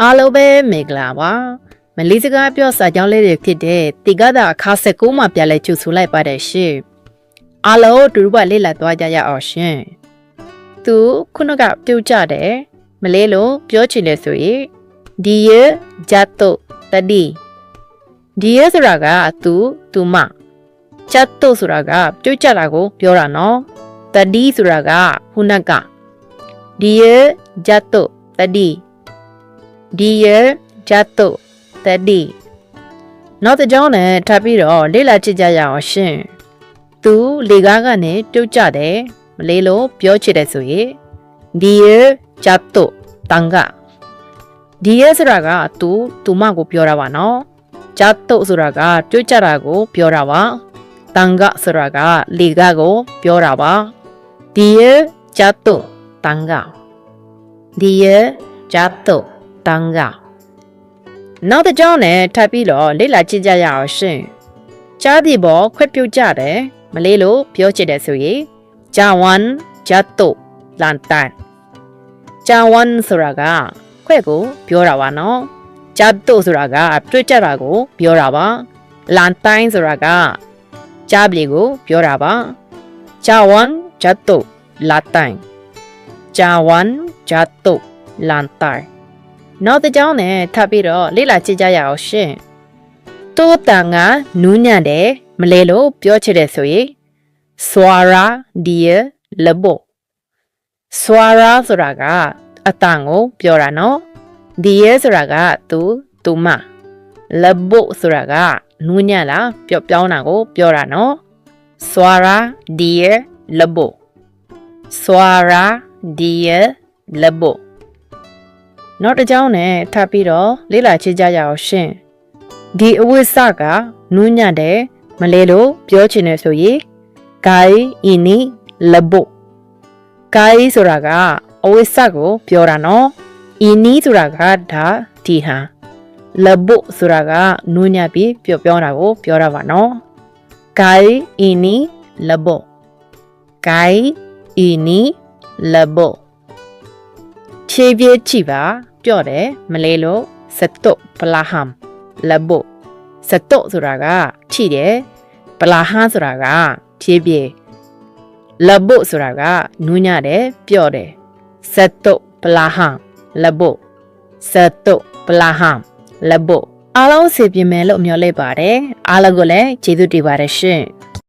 အားလုံးပဲမင်္ဂလာပါမလေးစကားပြောစာကြောင်းလေးတွေဖြစ်တဲ့တိကတာအခါ19မှာပြန်လဲကျူဆူလိုက်ပါတယ်ရှင်အားလုံးတူတူပါလေးလာသွားကြရအောင်ရှင်သူခုနကပြုတ်ကြတယ်မလေးလို့ပြောချင်တယ်ဆိုရင်ဒီရဂျတ်တုတတိဒီရဆိုတာကသူမဂျတ်တုဆိုတာကပြုတ်ကြတာကိုပြောတာနော်တတိဆိုတာကခုနကဒီရဂျတ်တုတတိDear Jato Teddy နောက်တစ်ကြောင်းနဲ့ထပ်ပြီးတော့လေ့လာကြည့်ကြရအောင်ရှင်သူလေကားကနေပြုတ်ကြတယ်မလေးလို့ပြောချင်တယ်ဆိုရင် Dear Jato Tanga Dear ဆိုတာကသူမကိုပြောတာပါနော် Jato ဆိုတာကပြုတ်ကြတာကိုပြောတာပါ Tanga ဆိုတာကလေကားကိုပြောတာပါ Dear Jato Tanga Dear Jatoတန်ကနောက်တစ်ကြောင်းနဲ့ထပ်ပြီးတော့လေ့လာကြည့်ကြရအောင်ရှင်ကြားဒီဘောခွက်ပြုတ်ကြတယ်မလေးလို့ပြောချင်တယ်ဆိုရင်ဂျာဝန်ဂျတ်တုလန်တန်ဂျာဝန်ဆိုတာကခွက်ကိုပြောတာပါနော်ဂျတ်တုဆိုတာကတွေ့ကြတာကိုပြောတာပါလန်တိုင်းဆိုတာကကြားပလီကိုပြောတာပါဂျာဝန်ဂျတ်တုလန်တိုင်းဂျာဝန်ဂျတ်တုလန်တိုင်းနောက်တစ်ကြောင်းနဲ့ထပ်ပြီးတော့လေ့လာကြည့်ကြရအောင်ရှင်တိုးတန်ကနူးညံ့တယ်မလဲလို့ပြောချင်တယ်ဆိုရင် Swara dear lebo Swara ဆိုတာကအတန်ကိုပြောတာနော် dear ဆိုတာကသူမ lebo ဆိုတာကနူးညံ့လားပြောင်းတာကိုပြောတာနော် Swara dear lebo Swara dear leboနောက်တစ်ကြောင်းနဲ့ထပ်ပြီးတော့လေ့လာကြည့်ကြရအောင်ရှင်ဒီအဝိစကနူးညံ့တယ်မလဲလို့ပြောချင်တယ်ဆိုရင် gai ini lebo gai ဆိုတာကအဝိစကိုပြောတာနော် ini ဆိုတာကဒါဒီဟာ lebo ဆိုတာကနူးညံ့ပြီးပြောင်းတာကိုပြောတာပါနော် gai ini lebo gai ini lebo ခြေပြေးကြည့်ပါပြောတယ်မလဲလို့စတုပလာဟမ်လဘစတုဆိုတာကခြိတယ်ပလာဟမ်ဆိုတာကဖြည်းဖြည်းလဘဆိုတာကနူးညံ့တယ်ပြောတယ်စတုပလာဟမ်လဘစတုပလာဟမ်လဘအားလုံးစီပြမယ်လို့မျှော်လင့်ပါတယ်အားလုံးကိုလည်းကျေးဇူးတင်ပါတယ်ရှင်